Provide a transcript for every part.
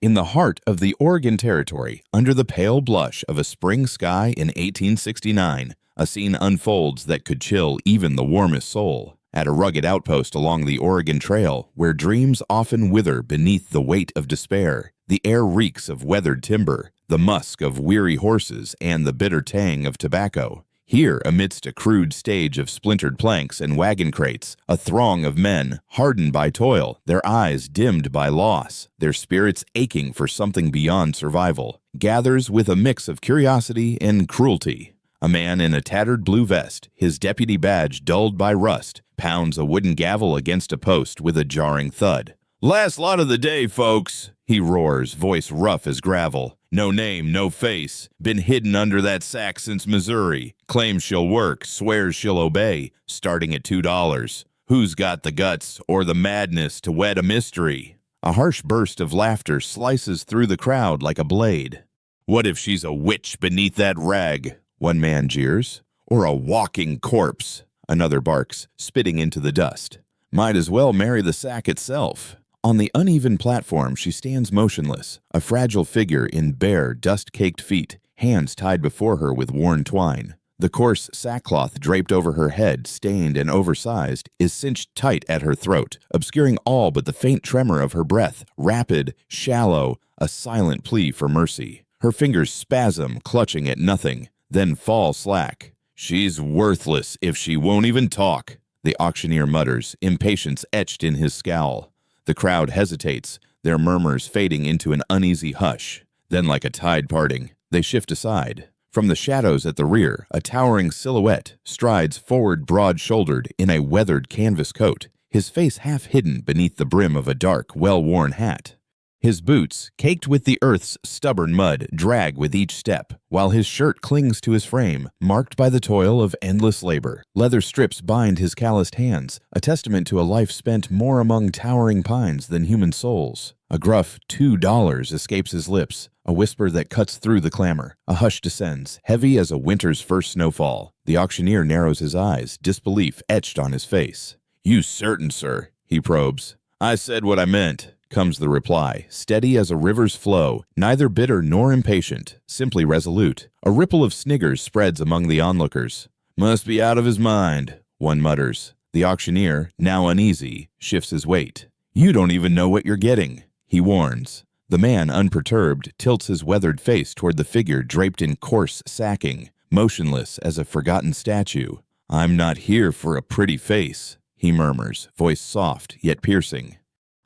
In the heart of the Oregon Territory, under the pale blush of a spring sky in 1869, a scene unfolds that could chill even the warmest soul. At a rugged outpost along the Oregon Trail, where dreams often wither beneath the weight of despair, the air reeks of weathered timber, the musk of weary horses, and the bitter tang of tobacco. Here, amidst a crude stage of splintered planks and wagon crates, a throng of men, hardened by toil, their eyes dimmed by loss, their spirits aching for something beyond survival, gathers with a mix of curiosity and cruelty. A man in a tattered blue vest, his deputy badge dulled by rust, pounds a wooden gavel against a post with a jarring thud. "Last lot of the day, folks," he roars, voice rough as gravel. "No name, no face. Been hidden under that sack since Missouri. Claims she'll work, swears she'll obey. Starting at $2. Who's got the guts or the madness to wed a mystery?" A harsh burst of laughter slices through the crowd like a blade. "What if she's a witch beneath that rag?" one man jeers. "Or a walking corpse," another barks, spitting into the dust. "Might as well marry the sack itself." On the uneven platform she stands motionless, a fragile figure in bare, dust-caked feet, hands tied before her with worn twine. The coarse sackcloth draped over her head, stained and oversized, is cinched tight at her throat, obscuring all but the faint tremor of her breath, rapid, shallow, a silent plea for mercy. Her fingers spasm, clutching at nothing, then fall slack. "She's worthless if she won't even talk," the auctioneer mutters, impatience etched in his scowl. The crowd hesitates, their murmurs fading into an uneasy hush. Then, like a tide parting, they shift aside. From the shadows at the rear, a towering silhouette strides forward broad-shouldered in a weathered canvas coat, his face half hidden beneath the brim of a dark, well-worn hat. His boots, caked with the earth's stubborn mud, drag with each step, while his shirt clings to his frame, marked by the toil of endless labor. Leather strips bind his calloused hands, a testament to a life spent more among towering pines than human souls. A gruff $2 escapes his lips, a whisper that cuts through the clamor. A hush descends, heavy as a winter's first snowfall. The auctioneer narrows his eyes, disbelief etched on his face. "You certain, sir?" he probes. "I said what I meant," comes the reply, steady as a river's flow, neither bitter nor impatient, simply resolute. A ripple of sniggers spreads among the onlookers. "Must be out of his mind," one mutters. The auctioneer, now uneasy, shifts his weight. "You don't even know what you're getting," he warns. The man, unperturbed, tilts his weathered face toward the figure draped in coarse sacking, motionless as a forgotten statue. "I'm not here for a pretty face," he murmurs, voice soft yet piercing.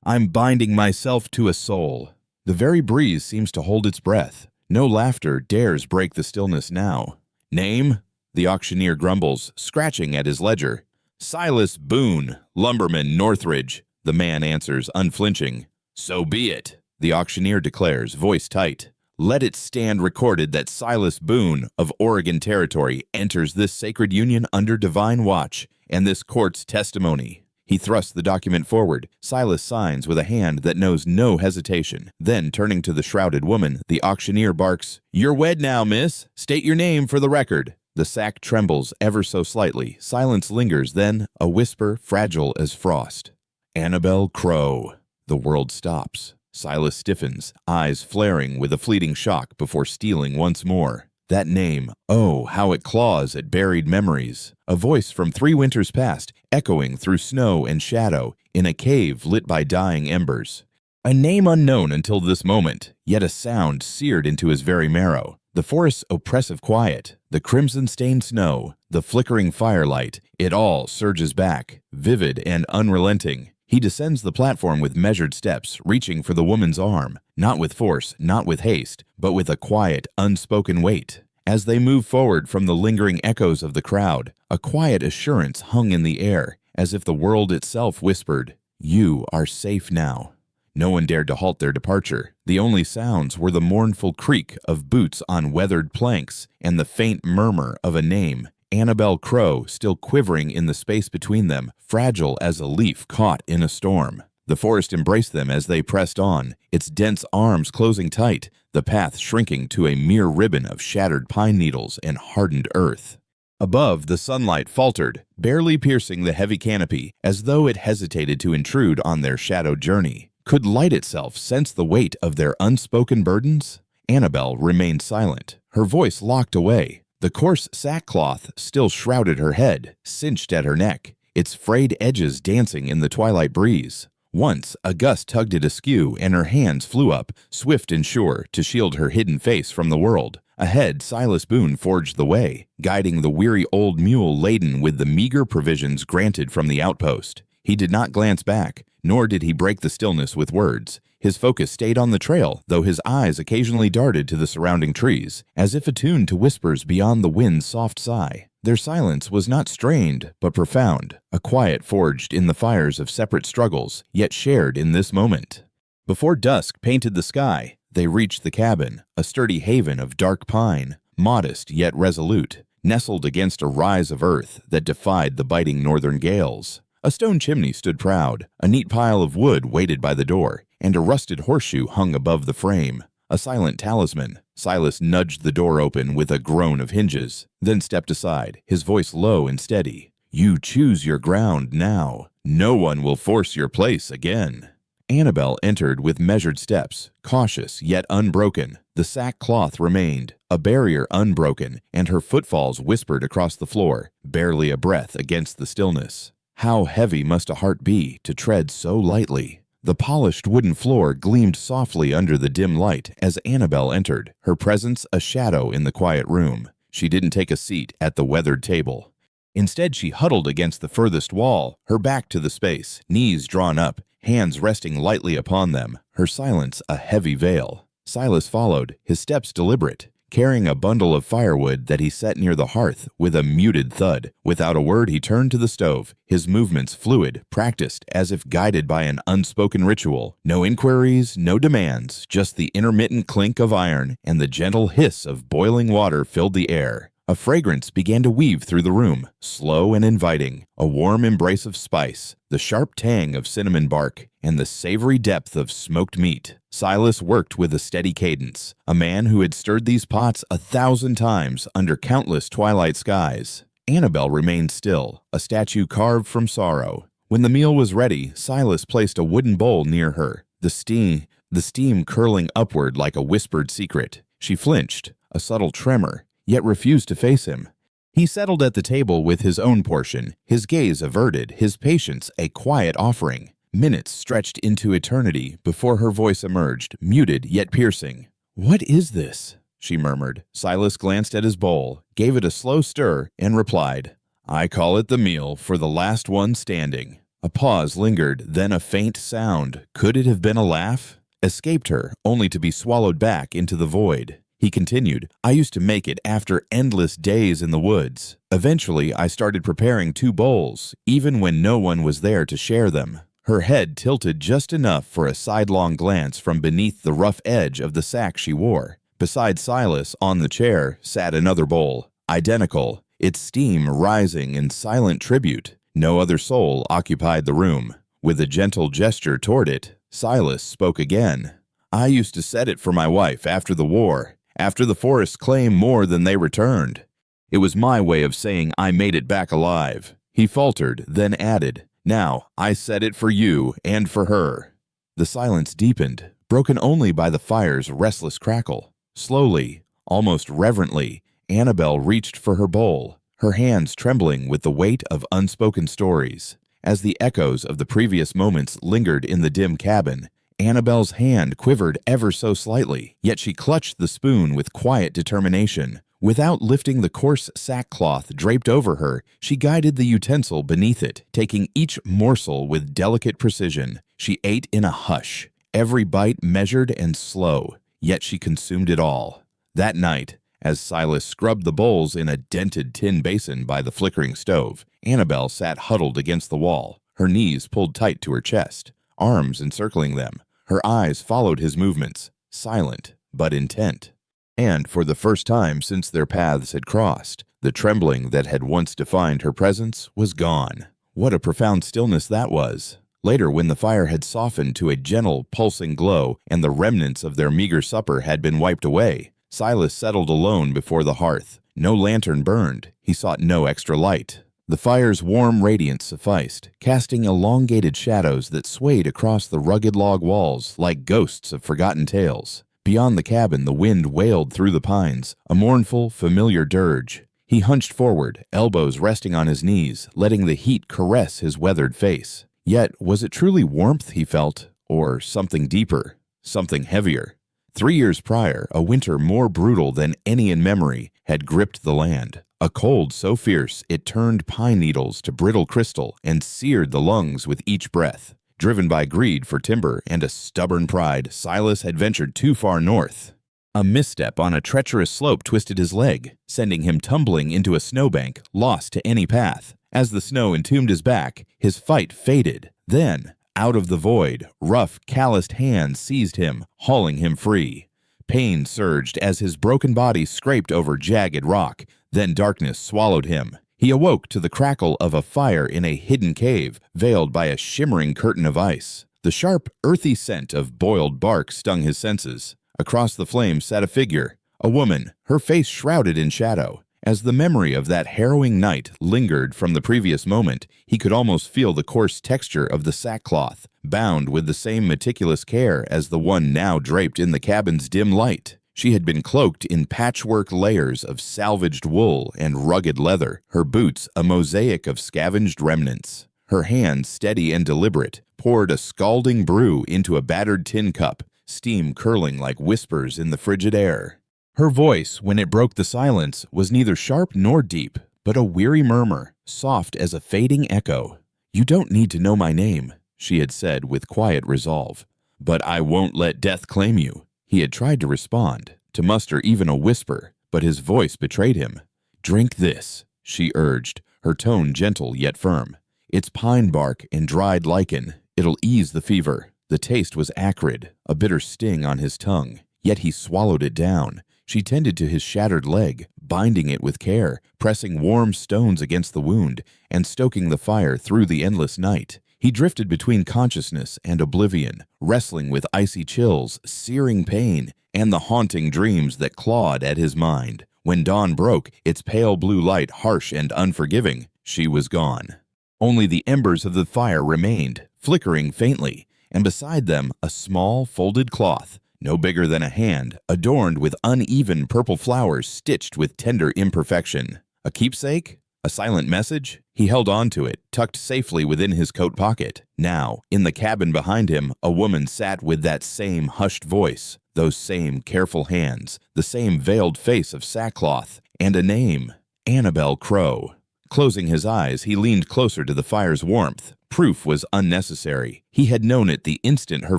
"I'm binding myself to a soul." The very breeze seems to hold its breath. No laughter dares break the stillness now. "Name?" the auctioneer grumbles, scratching at his ledger. "Silas Boon, lumberman, Northridge," the man answers, unflinching. "So be it," the auctioneer declares, voice tight. "Let it stand recorded that Silas Boon of Oregon Territory enters this sacred union under divine watch and this court's testimony." He thrusts the document forward. Silas signs with a hand that knows no hesitation. Then, turning to the shrouded woman, the auctioneer barks, "You're wed now, miss. State your name for the record." The sack trembles ever so slightly. Silence lingers, then a whisper fragile as frost. "Annabel Crow." The world stops. Silas stiffens, eyes flaring with a fleeting shock before stealing once more. That name, oh, how it claws at buried memories. A voice from 3 winters past, echoing through snow and shadow, in a cave lit by dying embers. A name unknown until this moment, yet a sound seared into his very marrow. The forest's oppressive quiet, the crimson-stained snow, the flickering firelight, it all surges back, vivid and unrelenting. He descends the platform with measured steps, reaching for the woman's arm, not with force, not with haste, but with a quiet, unspoken weight. As they move forward from the lingering echoes of the crowd, a quiet assurance hung in the air, as if the world itself whispered, "You are safe now." No one dared to halt their departure. The only sounds were the mournful creak of boots on weathered planks and the faint murmur of a name. Annabel Crow, still quivering in the space between them, fragile as a leaf caught in a storm. The forest embraced them as they pressed on, its dense arms closing tight, the path shrinking to a mere ribbon of shattered pine needles and hardened earth. Above, the sunlight faltered, barely piercing the heavy canopy, as though it hesitated to intrude on their shadowed journey. Could light itself sense the weight of their unspoken burdens? Annabel remained silent, her voice locked away. The coarse sackcloth still shrouded her head, cinched at her neck, its frayed edges dancing in the twilight breeze. Once, a gust tugged it askew, and her hands flew up, swift and sure, to shield her hidden face from the world. Ahead, Silas Boon forged the way, guiding the weary old mule laden with the meager provisions granted from the outpost. He did not glance back, nor did he break the stillness with words. His focus stayed on the trail, though his eyes occasionally darted to the surrounding trees, as if attuned to whispers beyond the wind's soft sigh. Their silence was not strained, but profound, a quiet forged in the fires of separate struggles, yet shared in this moment. Before dusk painted the sky, they reached the cabin, a sturdy haven of dark pine, modest yet resolute, nestled against a rise of earth that defied the biting northern gales. A stone chimney stood proud, a neat pile of wood waited by the door, and a rusted horseshoe hung above the frame. A silent talisman. Silas nudged the door open with a groan of hinges, then stepped aside, his voice low and steady. "You choose your ground now. No one will force your place again." Annabel entered with measured steps, cautious yet unbroken. The sackcloth remained, a barrier unbroken, and her footfalls whispered across the floor, barely a breath against the stillness. How heavy must a heart be to tread so lightly? The polished wooden floor gleamed softly under the dim light as Annabel entered, her presence a shadow in the quiet room. She didn't take a seat at the weathered table. Instead, she huddled against the furthest wall, her back to the space, knees drawn up, hands resting lightly upon them, her silence a heavy veil. Silas followed, his steps deliberate, carrying a bundle of firewood that he set near the hearth with a muted thud. Without a word, he turned to the stove, his movements fluid, practiced, as if guided by an unspoken ritual. No inquiries, no demands, just the intermittent clink of iron and the gentle hiss of boiling water filled the air. A fragrance began to weave through the room, slow and inviting, a warm embrace of spice, the sharp tang of cinnamon bark, and the savory depth of smoked meat. Silas worked with a steady cadence, a man who had stirred these pots 1,000 times under countless twilight skies. Annabel remained still, a statue carved from sorrow. When the meal was ready, Silas placed a wooden bowl near her, the steam curling upward like a whispered secret. She flinched, a subtle tremor, yet refused to face him. He settled at the table with his own portion, his gaze averted, his patience a quiet offering. Minutes stretched into eternity before her voice emerged, muted yet piercing. "What is this?" she murmured. Silas glanced at his bowl, gave it a slow stir, and replied, "I call it the meal for the last one standing." A pause lingered, then a faint sound, could it have been a laugh? Escaped her, only to be swallowed back into the void. He continued, "I used to make it after endless days in the woods. Eventually, I started preparing 2 bowls, even when no one was there to share them." Her head tilted just enough for a sidelong glance from beneath the rough edge of the sack she wore. Beside Silas, on the chair, sat another bowl, identical, its steam rising in silent tribute. No other soul occupied the room. With a gentle gesture toward it, Silas spoke again. "I used to set it for my wife after the war. After the forests claimed more than they returned. It was my way of saying I made it back alive." He faltered, then added, "Now, I set it for you and for her." The silence deepened, broken only by the fire's restless crackle. Slowly, almost reverently, Annabel reached for her bowl, her hands trembling with the weight of unspoken stories. As the echoes of the previous moments lingered in the dim cabin, Annabel's hand quivered ever so slightly, yet she clutched the spoon with quiet determination. Without lifting the coarse sackcloth draped over her, she guided the utensil beneath it, taking each morsel with delicate precision. She ate in a hush, every bite measured and slow, yet she consumed it all. That night, as Silas scrubbed the bowls in a dented tin basin by the flickering stove, Annabel sat huddled against the wall, her knees pulled tight to her chest, arms encircling them. Her eyes followed his movements, silent but intent. And for the first time since their paths had crossed, the trembling that had once defined her presence was gone. What a profound stillness that was. Later, when the fire had softened to a gentle, pulsing glow and the remnants of their meager supper had been wiped away, Silas settled alone before the hearth. No lantern burned. He sought no extra light. The fire's warm radiance sufficed, casting elongated shadows that swayed across the rugged log walls like ghosts of forgotten tales. Beyond the cabin, the wind wailed through the pines, a mournful, familiar dirge. He hunched forward, elbows resting on his knees, letting the heat caress his weathered face. Yet, was it truly warmth he felt, or something deeper, something heavier? 3 years prior, a winter more brutal than any in memory had gripped the land. A cold so fierce it turned pine needles to brittle crystal and seared the lungs with each breath. Driven by greed for timber and a stubborn pride, Silas had ventured too far north. A misstep on a treacherous slope twisted his leg, sending him tumbling into a snowbank, lost to any path. As the snow entombed his back, his fight faded. Then, out of the void, rough, calloused hands seized him, hauling him free. Pain surged as his broken body scraped over jagged rock. Then darkness swallowed him. He awoke to the crackle of a fire in a hidden cave, veiled by a shimmering curtain of ice. The sharp, earthy scent of boiled bark stung his senses. Across the flames sat a figure, a woman, her face shrouded in shadow. As the memory of that harrowing night lingered from the previous moment, he could almost feel the coarse texture of the sackcloth, bound with the same meticulous care as the one now draped in the cabin's dim light. She had been cloaked in patchwork layers of salvaged wool and rugged leather, her boots a mosaic of scavenged remnants. Her hands, steady and deliberate, poured a scalding brew into a battered tin cup, steam curling like whispers in the frigid air. Her voice, when it broke the silence, was neither sharp nor deep, but a weary murmur, soft as a fading echo. "You don't need to know my name," she had said with quiet resolve. "But I won't let death claim you." He had tried to respond, to muster even a whisper, but his voice betrayed him. "Drink this," she urged, her tone gentle yet firm. "It's pine bark and dried lichen. It'll ease the fever." The taste was acrid, a bitter sting on his tongue, yet he swallowed it down. She tended to his shattered leg, binding it with care, pressing warm stones against the wound, and stoking the fire through the endless night. He drifted between consciousness and oblivion, wrestling with icy chills, searing pain, and the haunting dreams that clawed at his mind. When dawn broke, its pale blue light harsh and unforgiving, she was gone. Only the embers of the fire remained, flickering faintly, and beside them a small folded cloth, no bigger than a hand, adorned with uneven purple flowers stitched with tender imperfection. A keepsake? A silent message? He held on to it, tucked safely within his coat pocket. Now, in the cabin behind him, a woman sat with that same hushed voice, those same careful hands, the same veiled face of sackcloth, and a name, Annabel Crow. Closing his eyes, he leaned closer to the fire's warmth. Proof was unnecessary. He had known it the instant her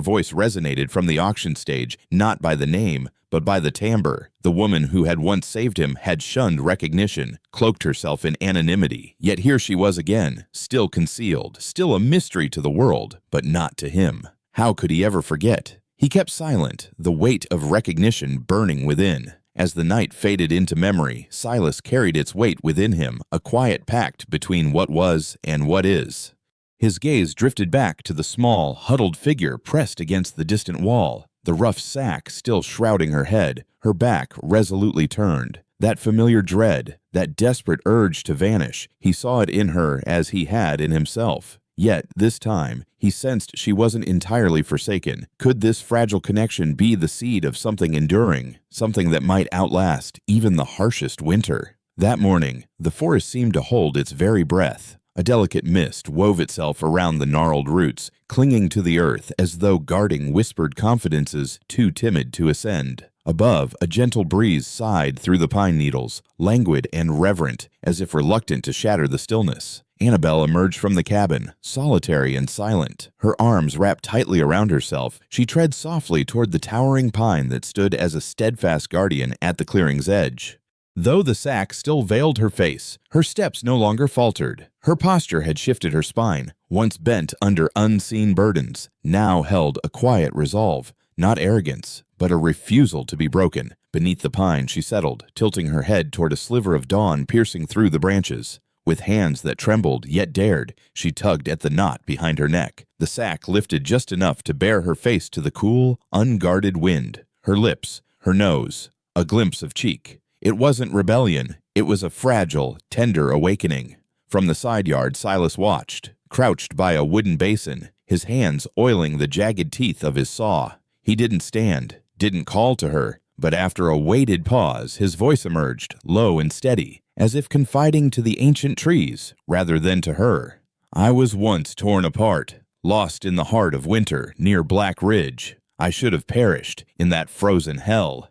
voice resonated from the auction stage, not by the name, but by the timbre. The woman who had once saved him had shunned recognition, cloaked herself in anonymity. Yet here she was again, still concealed, still a mystery to the world, but not to him. How could he ever forget? He kept silent, the weight of recognition burning within. As the night faded into memory, Silas carried its weight within him, a quiet pact between what was and what is. His gaze drifted back to the small, huddled figure pressed against the distant wall, the rough sack still shrouding her head, her back resolutely turned. That familiar dread, that desperate urge to vanish, he saw it in her as he had in himself. Yet, this time, he sensed she wasn't entirely forsaken. Could this fragile connection be the seed of something enduring, something that might outlast even the harshest winter? That morning, the forest seemed to hold its very breath. A delicate mist wove itself around the gnarled roots, clinging to the earth as though guarding whispered confidences too timid to ascend. Above, a gentle breeze sighed through the pine needles, languid and reverent, as if reluctant to shatter the stillness. Annabel emerged from the cabin, solitary and silent. Her arms wrapped tightly around herself, she tread softly toward the towering pine that stood as a steadfast guardian at the clearing's edge. Though the sack still veiled her face, her steps no longer faltered. Her posture had shifted her spine, once bent under unseen burdens, now held a quiet resolve, not arrogance, but a refusal to be broken. Beneath the pine she settled, tilting her head toward a sliver of dawn piercing through the branches. With hands that trembled yet dared, she tugged at the knot behind her neck. The sack lifted just enough to bare her face to the cool, unguarded wind. Her lips, her nose, a glimpse of cheek. It wasn't rebellion, it was a fragile, tender awakening. From the side yard, Silas watched, crouched by a wooden basin, his hands oiling the jagged teeth of his saw. He didn't stand, didn't call to her, but after a weighted pause, his voice emerged, low and steady, as if confiding to the ancient trees rather than to her. I was once torn apart, lost in the heart of winter near Black Ridge. I should have perished in that frozen hell.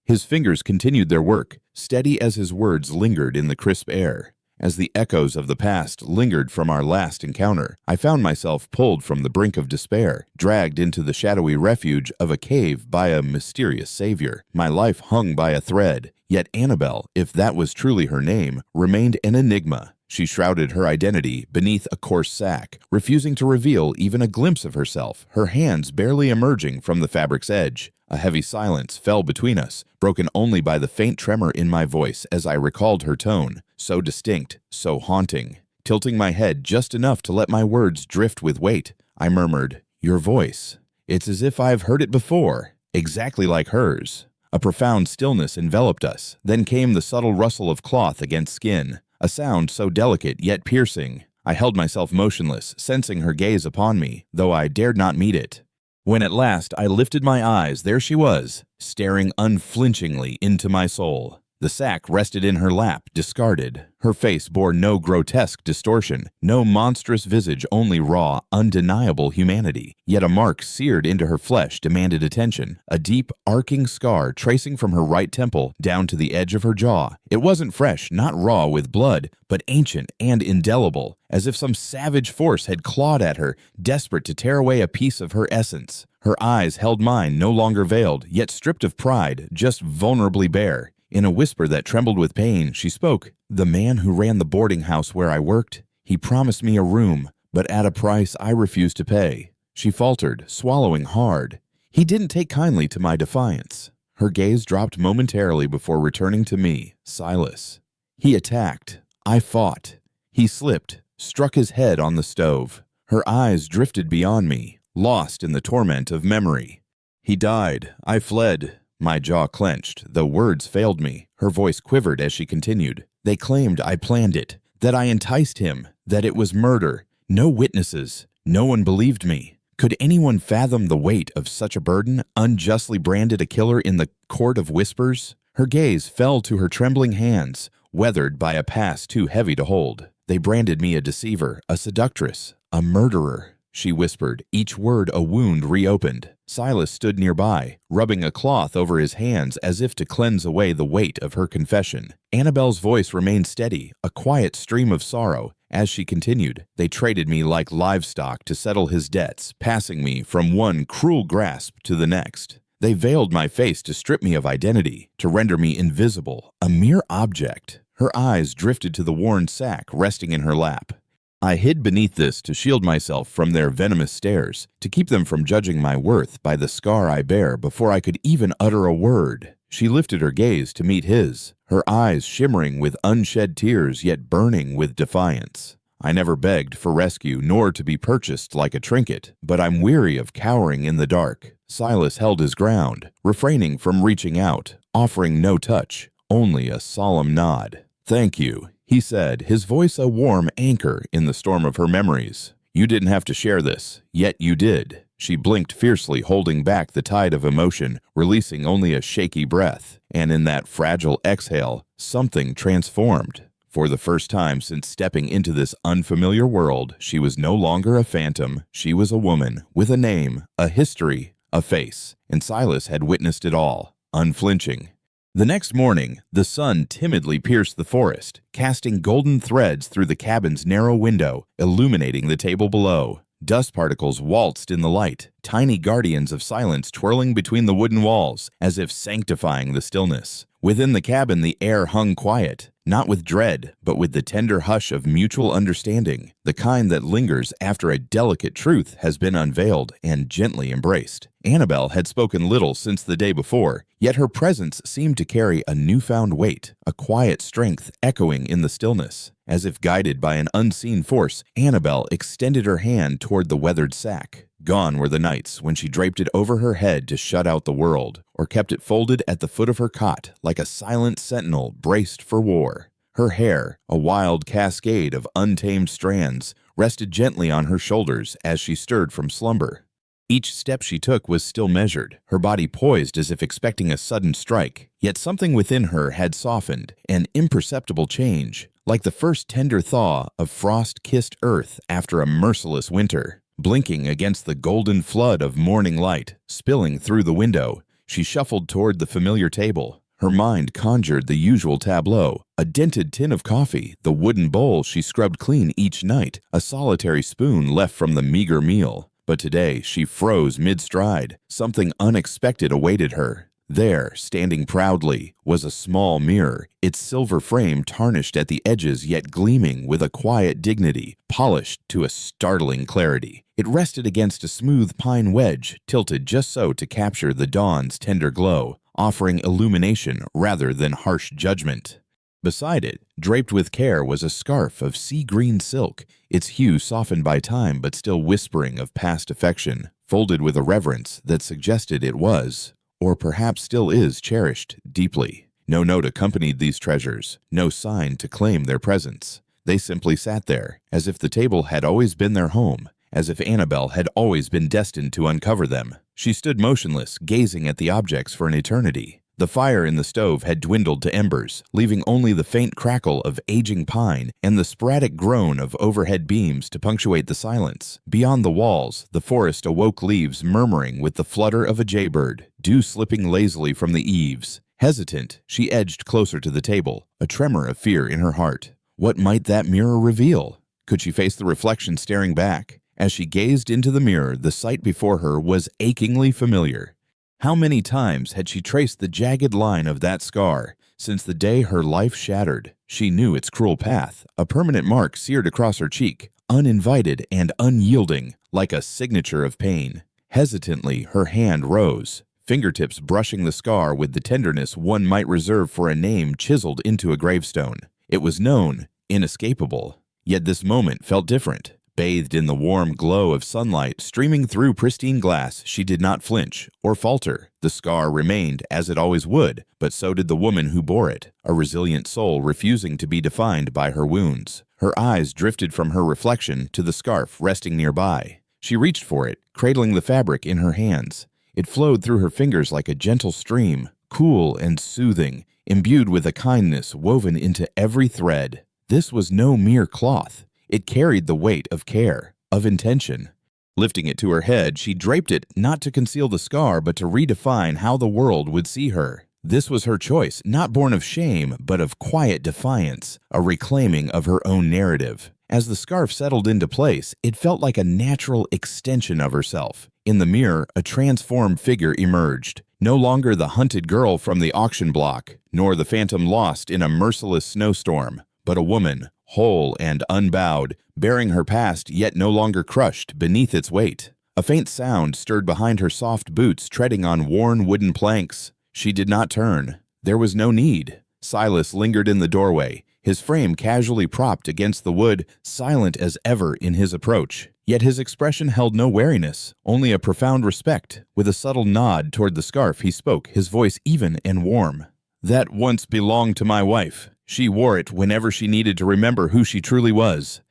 His fingers continued their work, steady as his words lingered in the crisp air. As the echoes of the past lingered from our last encounter, I found myself pulled from the brink of despair, dragged into the shadowy refuge of a cave by a mysterious savior. My life hung by a thread, yet Annabel, if that was truly her name, remained an enigma. She shrouded her identity beneath a coarse sack, refusing to reveal even a glimpse of herself, her hands barely emerging from the fabric's edge. A heavy silence fell between us, broken only by the faint tremor in my voice as I recalled her tone, so distinct, so haunting. Tilting my head just enough to let my words drift with weight, I murmured, "Your voice. It's as if I've heard it before, exactly like hers." A profound stillness enveloped us, then came the subtle rustle of cloth against skin, a sound so delicate yet piercing. I held myself motionless, sensing her gaze upon me, though I dared not meet it. When at last I lifted my eyes, there she was, staring unflinchingly into my soul. The sack rested in her lap, discarded. Her face bore no grotesque distortion, no monstrous visage, only raw, undeniable humanity. Yet a mark seared into her flesh demanded attention, a deep, arcing scar tracing from her right temple down to the edge of her jaw. It wasn't fresh, not raw with blood, but ancient and indelible, as if some savage force had clawed at her, desperate to tear away a piece of her essence. Her eyes held mine, no longer veiled, yet stripped of pride, just vulnerably bare. In a whisper that trembled with pain, she spoke. "The man who ran the boarding house where I worked, he promised me a room, but at a price I refused to pay." She faltered, swallowing hard. He didn't take kindly to my defiance. Her gaze dropped momentarily before returning to me, Silas. He attacked. I fought. He slipped, struck his head on the stove. Her eyes drifted beyond me, lost in the torment of memory. He died. I fled. My jaw clenched, though words failed me. Her voice quivered as she continued. They claimed I planned it, that I enticed him, that it was murder. No witnesses. No one believed me. Could anyone fathom the weight of such a burden, unjustly branded a killer in the court of whispers? Her gaze fell to her trembling hands, weathered by a past too heavy to hold. They branded me a deceiver, a seductress, a murderer, she whispered, each word a wound reopened. Silas stood nearby, rubbing a cloth over his hands as if to cleanse away the weight of her confession. Annabel's voice remained steady, a quiet stream of sorrow. As she continued, they traded me like livestock to settle his debts, passing me from one cruel grasp to the next. They veiled my face to strip me of identity, to render me invisible, a mere object. Her eyes drifted to the worn sack resting in her lap. I hid beneath this to shield myself from their venomous stares, to keep them from judging my worth by the scar I bear before I could even utter a word. She lifted her gaze to meet his, her eyes shimmering with unshed tears yet burning with defiance. I never begged for rescue nor to be purchased like a trinket, but I'm weary of cowering in the dark. Silas held his ground, refraining from reaching out, offering no touch, only a solemn nod. "Thank you," he said, his voice a warm anchor in the storm of her memories. "You didn't have to share this, yet you did." She blinked fiercely, holding back the tide of emotion, releasing only a shaky breath. And in that fragile exhale, something transformed. For the first time since stepping into this unfamiliar world, she was no longer a phantom. She was a woman, with a name, a history, a face. And Silas had witnessed it all, unflinching. The next morning, the sun timidly pierced the forest, casting golden threads through the cabin's narrow window, illuminating the table below. Dust particles waltzed in the light, tiny guardians of silence twirling between the wooden walls, as if sanctifying the stillness. Within the cabin, the air hung quiet, not with dread, but with the tender hush of mutual understanding, the kind that lingers after a delicate truth has been unveiled and gently embraced. Annabel had spoken little since the day before, yet her presence seemed to carry a newfound weight, a quiet strength echoing in the stillness. As if guided by an unseen force, Annabel extended her hand toward the weathered sack. Gone were the nights when she draped it over her head to shut out the world, or kept it folded at the foot of her cot like a silent sentinel braced for war. Her hair, a wild cascade of untamed strands, rested gently on her shoulders as she stirred from slumber. Each step she took was still measured, her body poised as if expecting a sudden strike, yet something within her had softened, an imperceptible change, like the first tender thaw of frost-kissed earth after a merciless winter. Blinking against the golden flood of morning light spilling through the window, she shuffled toward the familiar table. Her mind conjured the usual tableau: a dented tin of coffee, the wooden bowl she scrubbed clean each night, a solitary spoon left from the meager meal. But today she froze mid-stride. Something unexpected awaited her. There, standing proudly, was a small mirror, its silver frame tarnished at the edges yet gleaming with a quiet dignity, polished to a startling clarity. It rested against a smooth pine wedge, tilted just so to capture the dawn's tender glow, offering illumination rather than harsh judgment. Beside it, draped with care, was a scarf of sea-green silk, its hue softened by time but still whispering of past affection, folded with a reverence that suggested it was, or perhaps still is, cherished deeply. No note accompanied these treasures, no sign to claim their presence. They simply sat there, as if the table had always been their home, as if Annabel had always been destined to uncover them. She stood motionless, gazing at the objects for an eternity. The fire in the stove had dwindled to embers, leaving only the faint crackle of aging pine and the sporadic groan of overhead beams to punctuate the silence. Beyond the walls, the forest awoke, leaves murmuring with the flutter of a jaybird, dew slipping lazily from the eaves. Hesitant, she edged closer to the table, a tremor of fear in her heart. What might that mirror reveal? Could she face the reflection staring back? As she gazed into the mirror, the sight before her was achingly familiar. How many times had she traced the jagged line of that scar since the day her life shattered? She knew its cruel path, a permanent mark seared across her cheek, uninvited and unyielding, like a signature of pain. Hesitantly, her hand rose, fingertips brushing the scar with the tenderness one might reserve for a name chiseled into a gravestone. It was known, inescapable, yet this moment felt different. Bathed in the warm glow of sunlight streaming through pristine glass, she did not flinch or falter. The scar remained as it always would, but so did the woman who bore it, a resilient soul refusing to be defined by her wounds. Her eyes drifted from her reflection to the scarf resting nearby. She reached for it, cradling the fabric in her hands. It flowed through her fingers like a gentle stream, cool and soothing, imbued with a kindness woven into every thread. This was no mere cloth. It carried the weight of care, of intention. Lifting it to her head, she draped it not to conceal the scar but to redefine how the world would see her. This was her choice, not born of shame but of quiet defiance, a reclaiming of her own narrative. As the scarf settled into place, it felt like a natural extension of herself. In the mirror, a transformed figure emerged, no longer the hunted girl from the auction block, nor the phantom lost in a merciless snowstorm, but a woman, whole and unbowed, bearing her past yet no longer crushed beneath its weight. A faint sound stirred behind her soft boots treading on worn wooden planks. She did not turn. There was no need. Silas lingered in the doorway, his frame casually propped against the wood, silent as ever in his approach. Yet his expression held no wariness, only a profound respect. With a subtle nod toward the scarf, he spoke, his voice even and warm. "That once belonged to my wife. She wore it whenever she needed to remember who she truly was."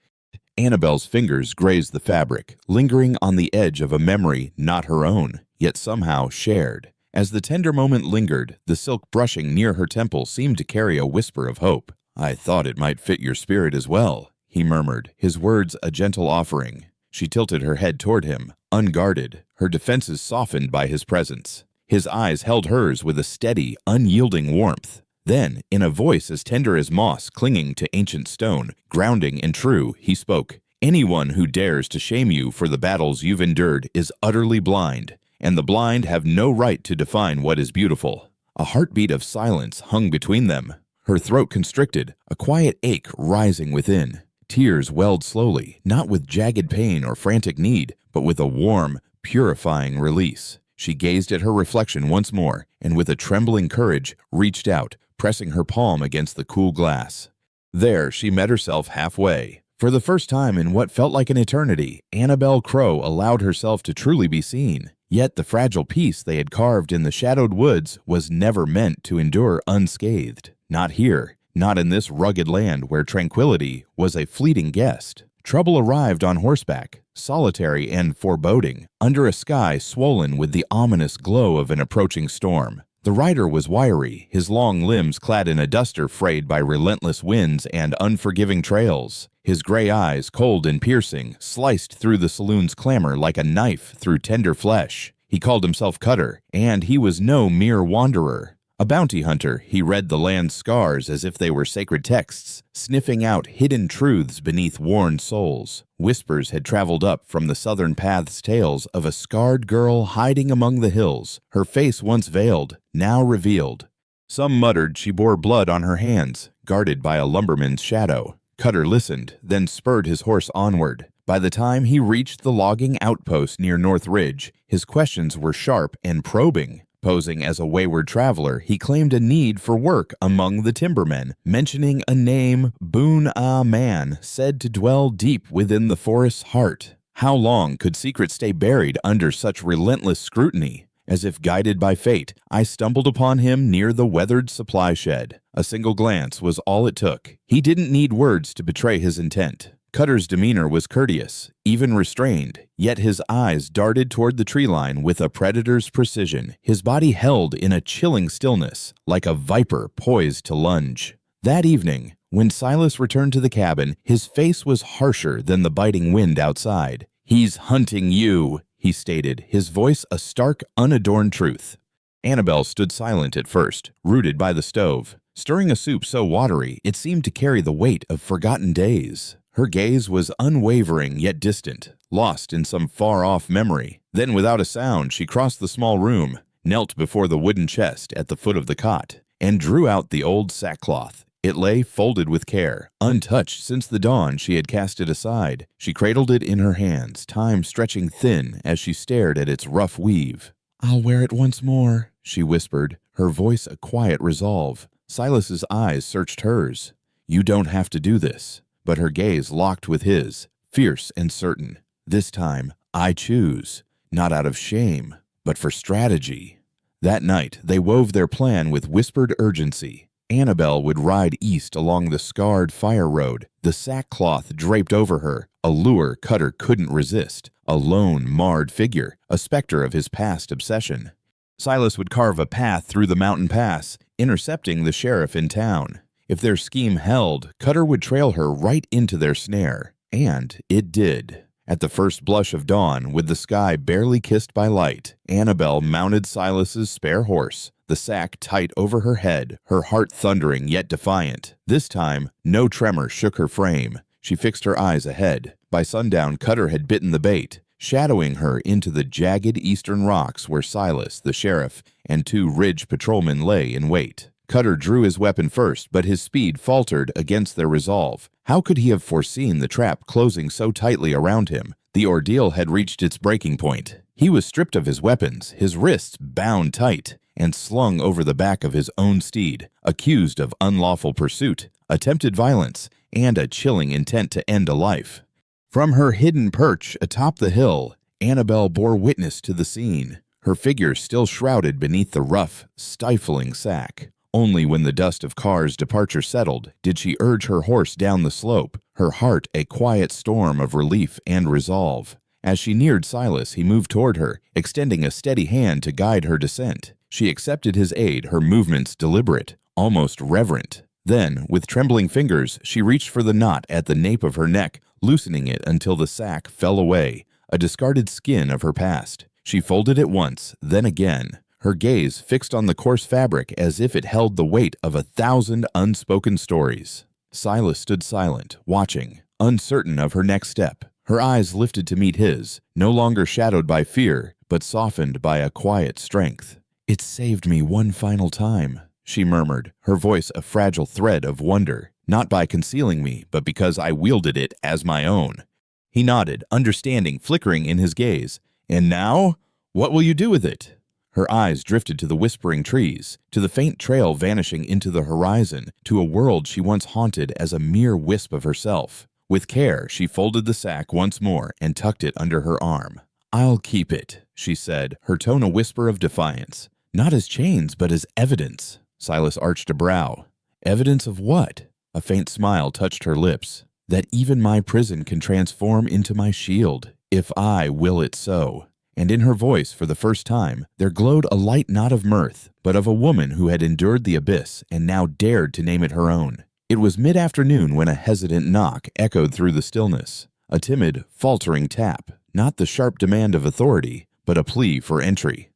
Annabel's fingers grazed the fabric, lingering on the edge of a memory not her own, yet somehow shared. As the tender moment lingered, the silk brushing near her temple seemed to carry a whisper of hope. "I thought it might fit your spirit as well," he murmured, his words a gentle offering. She tilted her head toward him, unguarded, her defenses softened by his presence. His eyes held hers with a steady, unyielding warmth. Then, in a voice as tender as moss clinging to ancient stone, grounding and true, he spoke. "Anyone who dares to shame you for the battles you've endured is utterly blind, and the blind have no right to define what is beautiful." A heartbeat of silence hung between them. Her throat constricted, a quiet ache rising within. Tears welled slowly, not with jagged pain or frantic need, but with a warm, purifying release. She gazed at her reflection once more, and with a trembling courage, reached out, pressing her palm against the cool glass. There she met herself halfway. For the first time in what felt like an eternity, Annabel Crow allowed herself to truly be seen. Yet the fragile piece they had carved in the shadowed woods was never meant to endure unscathed. Not here. not in this rugged land where tranquility was a fleeting guest. Trouble arrived on horseback, solitary and foreboding, under a sky swollen with the ominous glow of an approaching storm. The rider was wiry, his long limbs clad in a duster frayed by relentless winds and unforgiving trails. His gray eyes, cold and piercing, sliced through the saloon's clamor like a knife through tender flesh. He called himself Cutter, and he was no mere wanderer. A bounty hunter, he read the land's scars as if they were sacred texts, sniffing out hidden truths beneath worn souls. Whispers had traveled up from the southern path's tales of a scarred girl hiding among the hills, her face once veiled, now revealed. Some muttered she bore blood on her hands, guarded by a lumberman's shadow. Cutter listened, then spurred his horse onward. By the time he reached the logging outpost near North Ridge, his questions were sharp and probing. Posing as a wayward traveler, he claimed a need for work among the timbermen, mentioning a name, Boon man, said to dwell deep within the forest's heart. How long could secrets stay buried under such relentless scrutiny? As if guided by fate, I stumbled upon him near the weathered supply shed. A single glance was all it took. He didn't need words to betray his intent. Cutter's demeanor was courteous, even restrained, yet his eyes darted toward the tree line with a predator's precision, his body held in a chilling stillness, like a viper poised to lunge. That evening, when Silas returned to the cabin, his face was harsher than the biting wind outside. "He's hunting you," he stated, his voice a stark, unadorned truth. Annabel stood silent at first, rooted by the stove, stirring a soup so watery it seemed to carry the weight of forgotten days. Her gaze was unwavering yet distant, lost in some far-off memory. Then, without a sound, she crossed the small room, knelt before the wooden chest at the foot of the cot, and drew out the old sackcloth. It lay folded with care, untouched since the dawn she had cast it aside. She cradled it in her hands, time stretching thin as she stared at its rough weave. "I'll wear it once more," she whispered, her voice a quiet resolve. Silas's eyes searched hers. "You don't have to do this." But her gaze locked with his, fierce and certain. "This time, I choose, not out of shame, but for strategy." That night, they wove their plan with whispered urgency. Annabel would ride east along the scarred fire road, the sackcloth draped over her, a lure Cutter couldn't resist, a lone, marred figure, a specter of his past obsession. Silas would carve a path through the mountain pass, intercepting the sheriff in town. If their scheme held, Cutter would trail her right into their snare. And it did. At the first blush of dawn, with the sky barely kissed by light, Annabel mounted Silas's spare horse, the sack tight over her head, her heart thundering yet defiant. This time, no tremor shook her frame. She fixed her eyes ahead. By sundown, Cutter had bitten the bait, shadowing her into the jagged eastern rocks where Silas, the sheriff, and 2 ridge patrolmen lay in wait. Cutter drew his weapon first, but his speed faltered against their resolve. How could he have foreseen the trap closing so tightly around him? The ordeal had reached its breaking point. He was stripped of his weapons, his wrists bound tight, and slung over the back of his own steed, accused of unlawful pursuit, attempted violence, and a chilling intent to end a life. From her hidden perch atop the hill, Annabel bore witness to the scene, her figure still shrouded beneath the rough, stifling sack. Only when the dust of Carr's departure settled did she urge her horse down the slope, her heart a quiet storm of relief and resolve. As she neared Silas, he moved toward her, extending a steady hand to guide her descent. She accepted his aid, her movements deliberate, almost reverent. Then, with trembling fingers, she reached for the knot at the nape of her neck, loosening it until the sack fell away, a discarded skin of her past. She folded it once, then again, her gaze fixed on the coarse fabric as if it held the weight of 1,000 unspoken stories. Silas stood silent, watching, uncertain of her next step. Her eyes lifted to meet his, no longer shadowed by fear, but softened by a quiet strength. "It saved me one final time," she murmured, her voice a fragile thread of wonder, "not by concealing me, but because I wielded it as my own." He nodded, understanding flickering in his gaze. "And now? What will you do with it?" Her eyes drifted to the whispering trees, to the faint trail vanishing into the horizon, to a world she once haunted as a mere wisp of herself. With care, she folded the sack once more and tucked it under her arm. "I'll keep it," she said, her tone a whisper of defiance. "Not as chains, but as evidence." Silas arched a brow. Evidence of what? A faint smile touched her lips. That even my prison can transform into my shield, if I will it so. And in her voice, for the first time, there glowed a light not of mirth, but of a woman who had endured the abyss and now dared to name it her own. It was mid-afternoon when a hesitant knock echoed through the stillness. A timid, faltering tap, not the sharp demand of authority, but a plea for entry.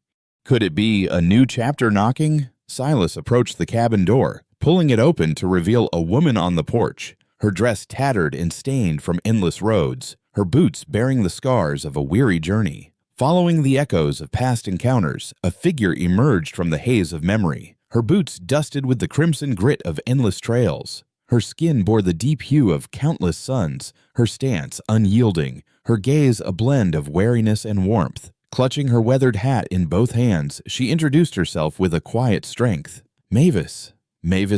Could it be a new chapter knocking? Silas approached the cabin door, pulling it open to reveal a woman on the porch, her dress tattered and stained from endless roads, her boots bearing the scars of a weary journey. Following the echoes of past encounters, a figure emerged from the haze of memory, her boots dusted with the crimson grit of endless trails. Her skin bore the deep hue of countless suns, her stance unyielding, her gaze a blend of wariness and warmth. Clutching her weathered hat in both hands, she introduced herself with a quiet strength. Mavis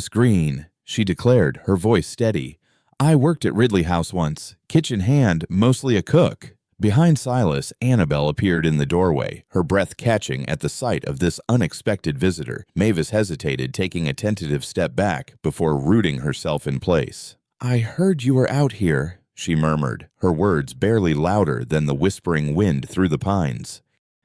Green, she declared, her voice steady. I worked at Ridley House once, kitchen hand, mostly a cook. Behind Silas, Annabel appeared in the doorway, her breath catching at the sight of this unexpected visitor. Mavis hesitated, taking a tentative step back before rooting herself in place. I heard you were out here, she murmured, her words barely louder than the whispering wind through the pines.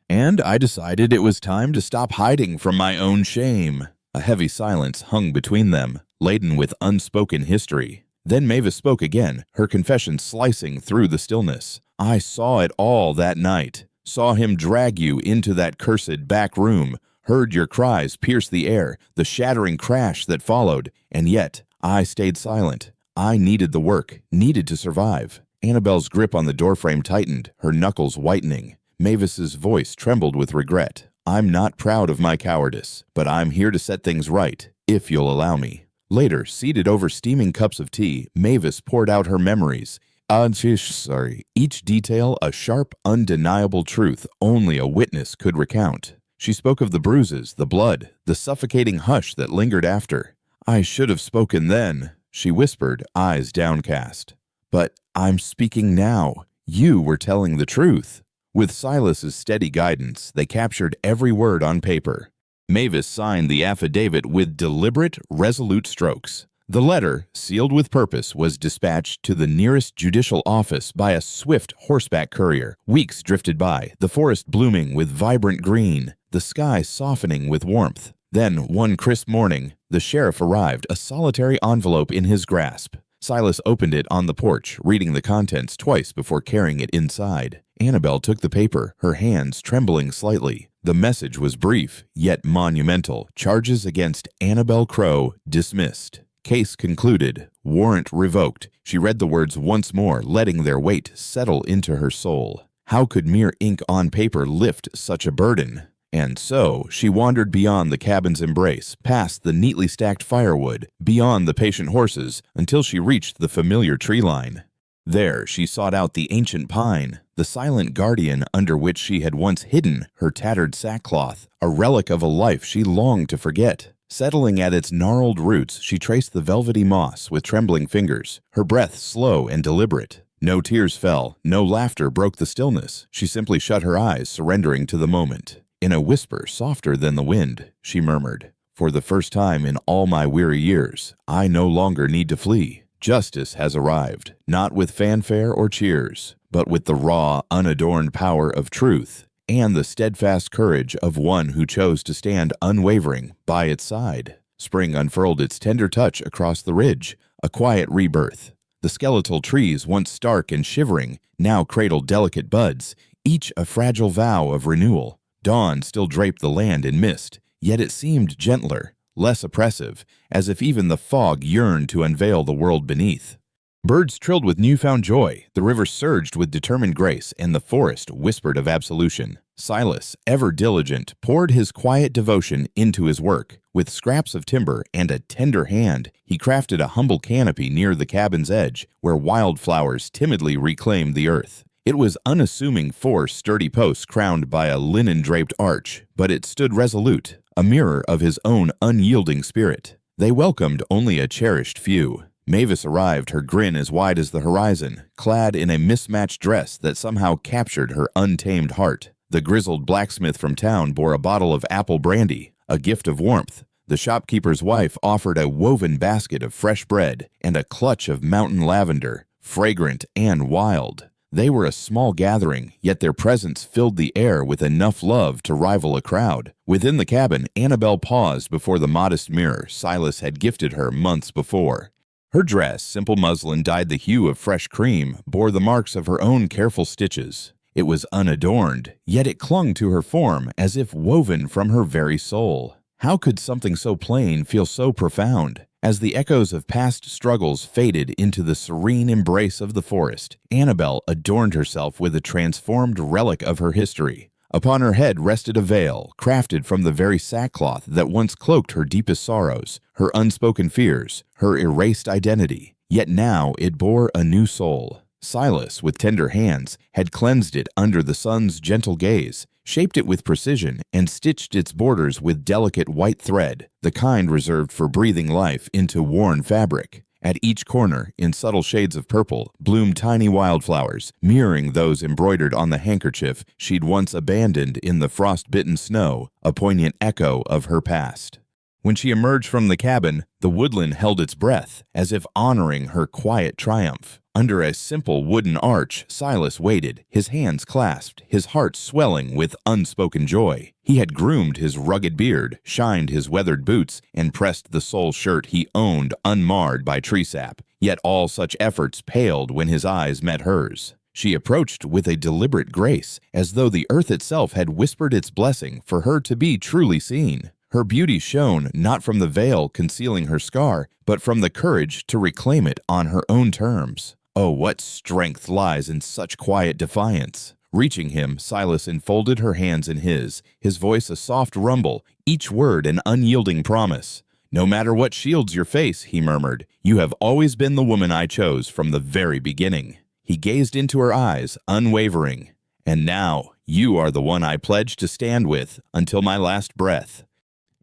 And I decided it was time to stop hiding from my own shame. A heavy silence hung between them, laden with unspoken history. Then Mavis spoke again, her confession slicing through the stillness. I saw it all that night, saw him drag you into that cursed back room, heard your cries pierce the air, the shattering crash that followed, and yet I stayed silent. I needed the work, needed to survive. Annabel's grip on the doorframe tightened, her knuckles whitening. Mavis's voice trembled with regret. I'm not proud of my cowardice, but I'm here to set things right, if you'll allow me. Later, seated over steaming cups of tea, Mavis poured out her memories. Each detail a sharp, undeniable truth only a witness could recount. She spoke of the bruises, the blood, the suffocating hush that lingered after. I should have spoken then, she whispered, eyes downcast. But I'm speaking now. You were telling the truth. With Silas's steady guidance, they captured every word on paper. Mavis signed the affidavit with deliberate, resolute strokes. The letter, sealed with purpose, was dispatched to the nearest judicial office by a swift horseback courier. Weeks drifted by, the forest blooming with vibrant green, the sky softening with warmth. Then, one crisp morning, the sheriff arrived, a solitary envelope in his grasp. Silas opened it on the porch, reading the contents twice before carrying it inside. Annabel took the paper, her hands trembling slightly. The message was brief, yet monumental. Charges against Annabel Crow dismissed. Case concluded. Warrant revoked. She read the words once more, letting their weight settle into her soul. How could mere ink on paper lift such a burden? And so, she wandered beyond the cabin's embrace, past the neatly stacked firewood, beyond the patient horses, until she reached the familiar tree line. There, she sought out the ancient pine, the silent guardian under which she had once hidden her tattered sackcloth, a relic of a life she longed to forget. Settling at its gnarled roots, she traced the velvety moss with trembling fingers, her breath slow and deliberate. No tears fell, no laughter broke the stillness. She simply shut her eyes, surrendering to the moment. In a whisper softer than the wind, she murmured, For the first time in all my weary years, I no longer need to flee. Justice has arrived, not with fanfare or cheers, but with the raw, unadorned power of truth and the steadfast courage of one who chose to stand unwavering by its side. Spring unfurled its tender touch across the ridge, a quiet rebirth. The skeletal trees, once stark and shivering, now cradled delicate buds, each a fragile vow of renewal. Dawn still draped the land in mist, yet it seemed gentler, less oppressive, as if even the fog yearned to unveil the world beneath. Birds trilled with newfound joy, the river surged with determined grace, and the forest whispered of absolution. Silas, ever diligent, poured his quiet devotion into his work. With scraps of timber and a tender hand, he crafted a humble canopy near the cabin's edge, where wildflowers timidly reclaimed the earth. It was unassuming 4 sturdy posts crowned by a linen-draped arch, but it stood resolute, a mirror of his own unyielding spirit. They welcomed only a cherished few. Mavis arrived, her grin as wide as the horizon, clad in a mismatched dress that somehow captured her untamed heart. The grizzled blacksmith from town bore a bottle of apple brandy, a gift of warmth. The shopkeeper's wife offered a woven basket of fresh bread and a clutch of mountain lavender, fragrant and wild. They were a small gathering, yet their presence filled the air with enough love to rival a crowd. Within the cabin, Annabel paused before the modest mirror Silas had gifted her months before. Her dress, simple muslin dyed the hue of fresh cream, bore the marks of her own careful stitches. It was unadorned, yet it clung to her form as if woven from her very soul. How could something so plain feel so profound? As the echoes of past struggles faded into the serene embrace of the forest, Annabel adorned herself with a transformed relic of her history. Upon her head rested a veil, crafted from the very sackcloth that once cloaked her deepest sorrows, her unspoken fears, her erased identity. Yet now it bore a new soul. Silas, with tender hands, had cleansed it under the sun's gentle gaze, shaped it with precision, and stitched its borders with delicate white thread, the kind reserved for breathing life into worn fabric. At each corner, in subtle shades of purple, bloomed tiny wildflowers, mirroring those embroidered on the handkerchief she'd once abandoned in the frost-bitten snow, a poignant echo of her past. When she emerged from the cabin, the woodland held its breath, as if honoring her quiet triumph. Under a simple wooden arch, Silas waited, his hands clasped, his heart swelling with unspoken joy. He had groomed his rugged beard, shined his weathered boots, and pressed the sole shirt he owned unmarred by tree sap. Yet all such efforts paled when his eyes met hers. She approached with a deliberate grace, as though the earth itself had whispered its blessing for her to be truly seen. Her beauty shone not from the veil concealing her scar, but from the courage to reclaim it on her own terms. Oh, what strength lies in such quiet defiance! Reaching him, Silas enfolded her hands in his voice a soft rumble, each word an unyielding promise. "No matter what shields your face," he murmured, "you have always been the woman I chose from the very beginning." He gazed into her eyes, unwavering. "And now, you are the one I pledge to stand with until my last breath."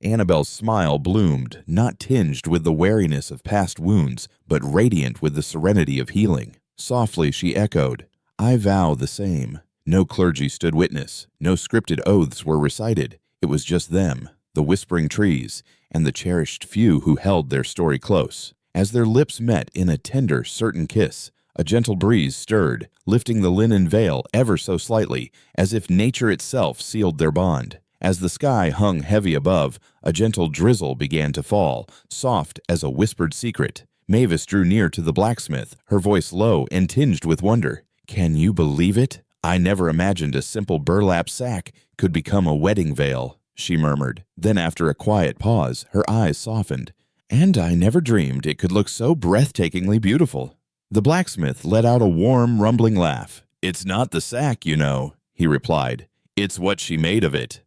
Annabel's smile bloomed, not tinged with the wariness of past wounds, but radiant with the serenity of healing. Softly she echoed, "I vow the same." No clergy stood witness, no scripted oaths were recited. It was just them, the whispering trees, and the cherished few who held their story close. As their lips met in a tender, certain kiss, a gentle breeze stirred, lifting the linen veil ever so slightly, as if nature itself sealed their bond. As the sky hung heavy above, a gentle drizzle began to fall, soft as a whispered secret. Mavis drew near to the blacksmith, her voice low and tinged with wonder. "Can you believe it? I never imagined a simple burlap sack could become a wedding veil," she murmured. Then after a quiet pause, her eyes softened. "And I never dreamed it could look so breathtakingly beautiful." The blacksmith let out a warm, rumbling laugh. "It's not the sack, you know," he replied. "It's what she made of it."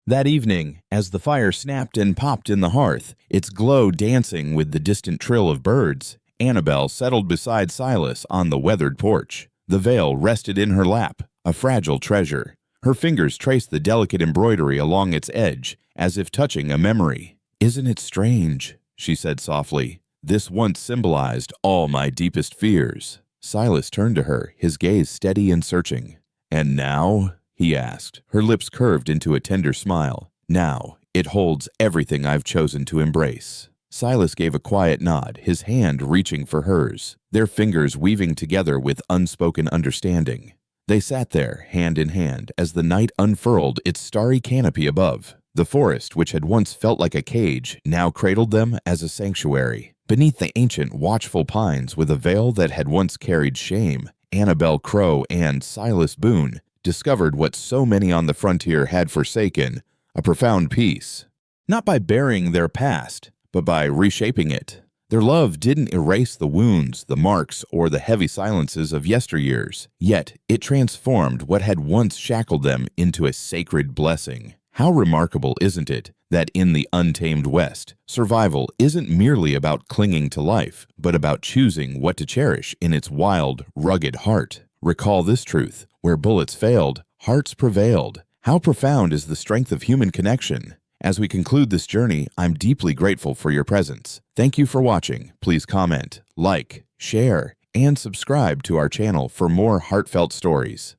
That evening, as the fire snapped and popped in the hearth, its glow dancing with the distant trill of birds, Annabel settled beside Silas on the weathered porch. The veil rested in her lap, a fragile treasure. Her fingers traced the delicate embroidery along its edge, as if touching a memory. "Isn't it strange?" she said softly. "This once symbolized all my deepest fears." Silas turned to her, his gaze steady and searching. "And now?" he asked. Her lips curved into a tender smile. "Now, it holds everything I've chosen to embrace." Silas gave a quiet nod, his hand reaching for hers, their fingers weaving together with unspoken understanding. They sat there, hand in hand, as the night unfurled its starry canopy above. The forest, which had once felt like a cage, now cradled them as a sanctuary. Beneath the ancient, watchful pines, with a veil that had once carried shame, Annabel Crow and Silas Boon discovered what so many on the frontier had forsaken, a profound peace. Not by burying their past, but by reshaping it. Their love didn't erase the wounds, the marks, or the heavy silences of yesteryears, yet it transformed what had once shackled them into a sacred blessing. How remarkable, isn't it, that in the untamed West, survival isn't merely about clinging to life, but about choosing what to cherish in its wild, rugged heart. Recall this truth: where bullets failed, hearts prevailed. How profound is the strength of human connection? As we conclude this journey, I'm deeply grateful for your presence. Thank you for watching. Please comment, like, share, and subscribe to our channel for more heartfelt stories.